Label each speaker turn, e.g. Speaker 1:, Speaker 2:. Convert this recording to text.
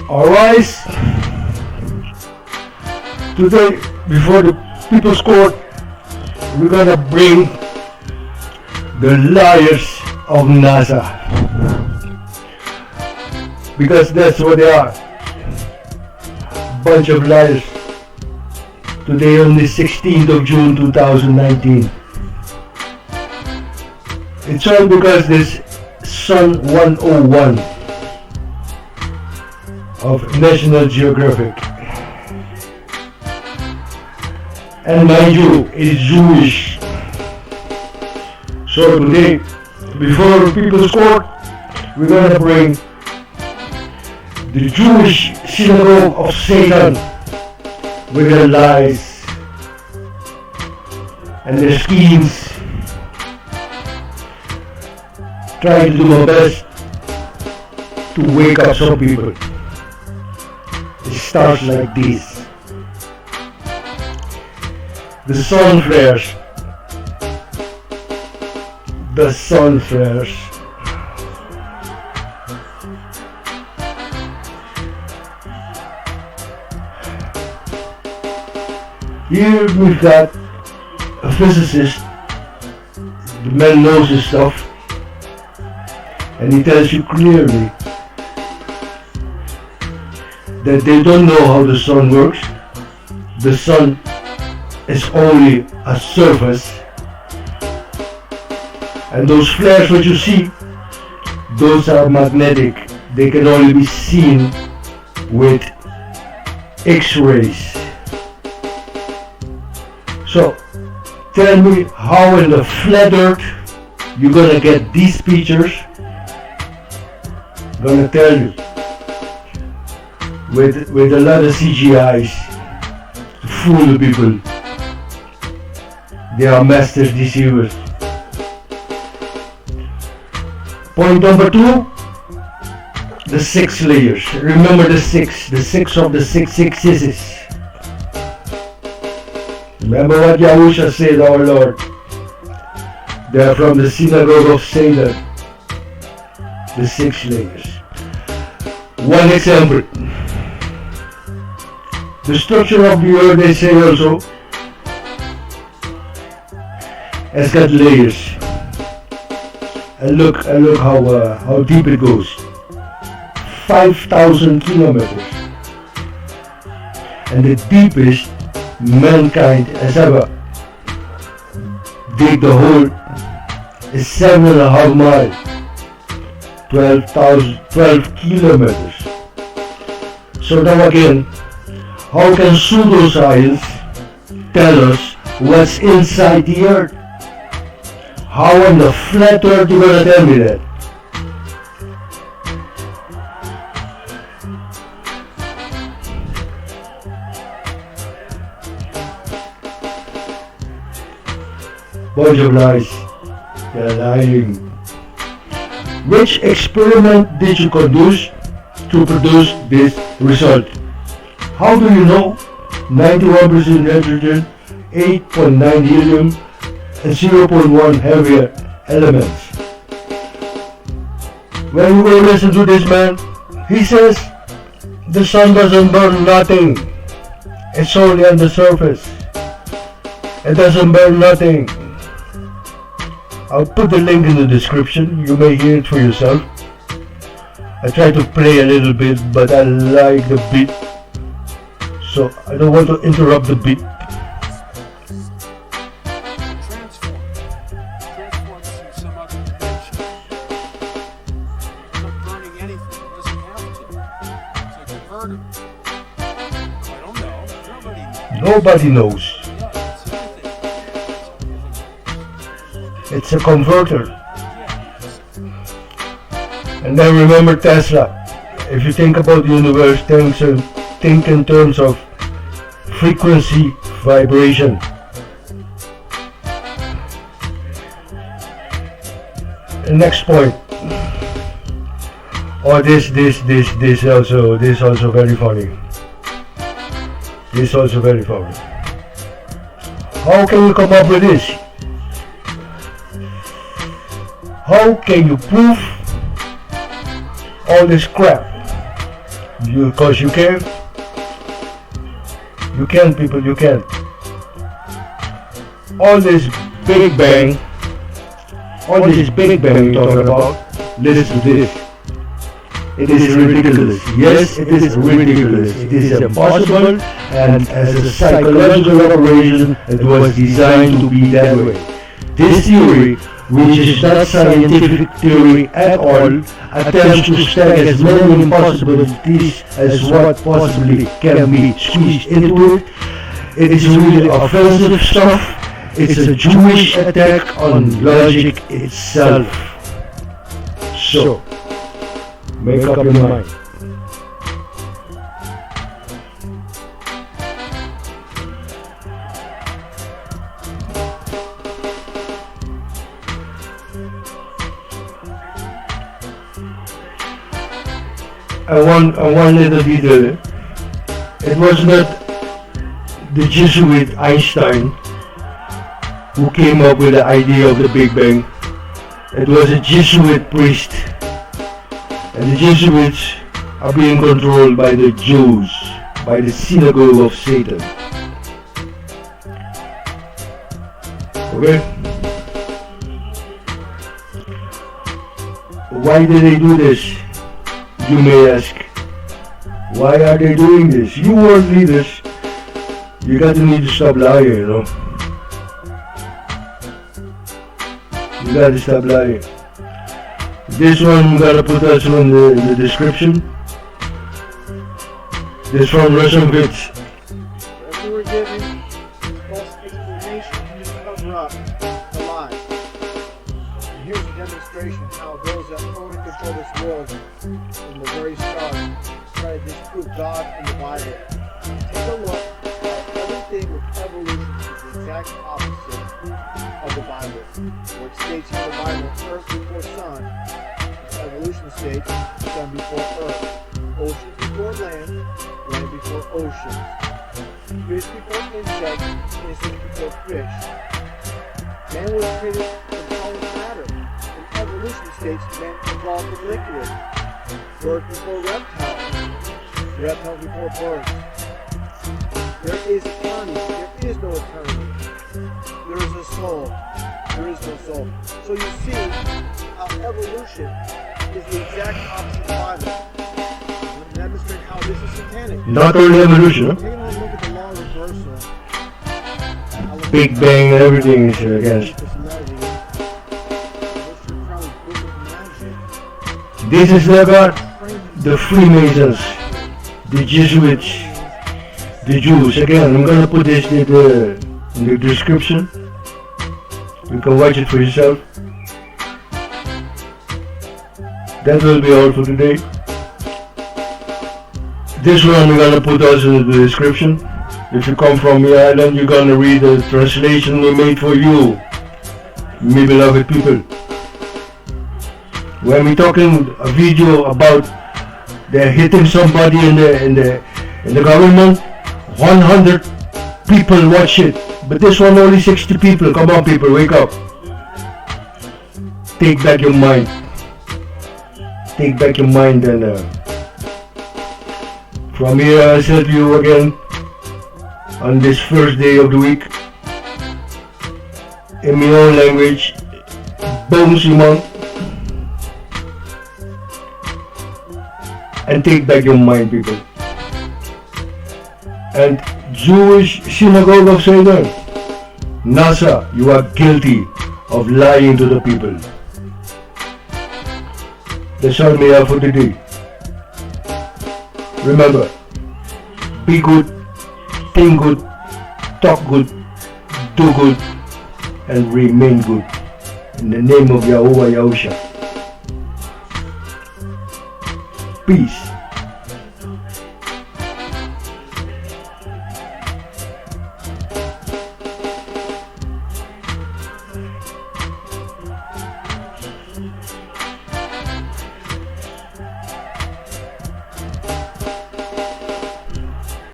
Speaker 1: Alright, today before the People's Court, we're gonna bring the liars of NASA, because that's what they are, bunch of liars. Today on the 16th of June 2019. It's all because this Sun 101 of National Geographic, and mind you, it's Jewish. So today, before People's Court, we're gonna bring the Jewish synagogue of Satan with their lies and their schemes. Trying to do my best to wake up some people. It starts like this. The sun flares. The sun flares. Here we've got a physicist. The man knows his stuff. And he tells you clearly that they don't know how the sun works. The sun is only a surface, and those flares that you see, those are magnetic. They can only be seen with X-rays. So tell me how in the flat earth you're gonna get these pictures. Gonna tell you with a lot of CGIs to fool the people. They are master deceivers. Point number 2, the 6 layers. Remember the 6 of the 6 sixes. Remember what Yahusha said, our Lord. They are from the synagogue of Satan. The 6 layers. One example. The structure of the earth, they say also, has got layers. And look how deep it goes. 5,000 kilometers. And the deepest mankind has ever dig the hole is 7.5 miles. 12 kilometers. So now again, how can pseudoscience tell us what's inside the earth? How on the flat earth you gonna tell me that? Bunch of lies. They're lying. Which experiment did you conduce to produce this result? How do you know 91% nitrogen, 8.9 helium, and 0.1 heavier elements? When you go listen to this man, he says the sun doesn't burn nothing. It's only on the surface. It doesn't burn nothing. I'll put the link in the description. You may hear it for yourself. I try to play a little bit, but I like the beat, so I don't want to interrupt the beat.
Speaker 2: Transforms to some other dimension. It's not burning anything. It doesn't have to. It's a converter. I don't know.
Speaker 1: Nobody knows. It's a converter. And then remember Tesla. If you think about the universe, think in terms of frequency, vibration. The next point. Oh, this also very funny. This also very funny. How can you come up with this? How can you prove all this crap? Because you can't. You can't, people, you can't. All this Big Bang you're talking about, listen to this. It is ridiculous. Yes, it is ridiculous. It is impossible, and as a psychological operation, it was designed to be that way. This theory, which is not scientific theory at all, attempts to stack as many impossibilities as what possibly can be squeezed into it. It is really offensive stuff. It's a Jewish attack on logic itself. So, make up your mind. And one little detail. It was not the Jesuit Einstein who came up with the idea of the Big Bang. It was a Jesuit priest. And the Jesuits are being controlled by the Jews, by the synagogue of Satan. Okay? Why did they do this? You may ask. Why are they doing this? You world leaders, you need to stop lying, you know. You got to stop lying. This one I'm gonna put also in the description. This from Rosenwitz.
Speaker 3: As we were given false explanation to cover up the lies. And here's a demonstration how those that own and control this world from the very start try to disprove God in the Bible. Take a look at everything with evolution is the exact opposite of the Bible. Where it states in the Bible, earth before sun, evolution states sun before earth, oceans before land, land before oceans, fish before insects, insects before fish. Man was created from solid matter, and evolution states man evolved from liquid. Birds before reptiles, reptiles before birds. There is eternity, there is no eternity. There is a soul, there is no soul. So you see how evolution is the exact opposite of the Bible. I'm demonstrate how this is satanic.
Speaker 1: Not only evolution,
Speaker 3: Take a look at the law of reversal.
Speaker 1: Big Bang and everything is against. This is about the Freemasons, the Jesuits, the Jews. Again, I'm gonna put this in the description. You can watch it for yourself. That will be all for today. This one I'm gonna put also in the description. If you come from the island, you're gonna read the translation we made for you, me beloved people. When we're talking a video about they're hitting somebody in the government, 100 people watch it, but this one only 60 people. Come on, people, wake up. Take back your mind. Take back your mind, and from here I said to you again on this first day of the week in my own language, Boom Simon, and take back your mind, people. And Jewish synagogue of Satan, NASA, you are guilty of lying to the people. That's all we have for today. Remember, be good, think good, talk good, do good, and remain good. In the name of Yahuwah Yahusha. Peace.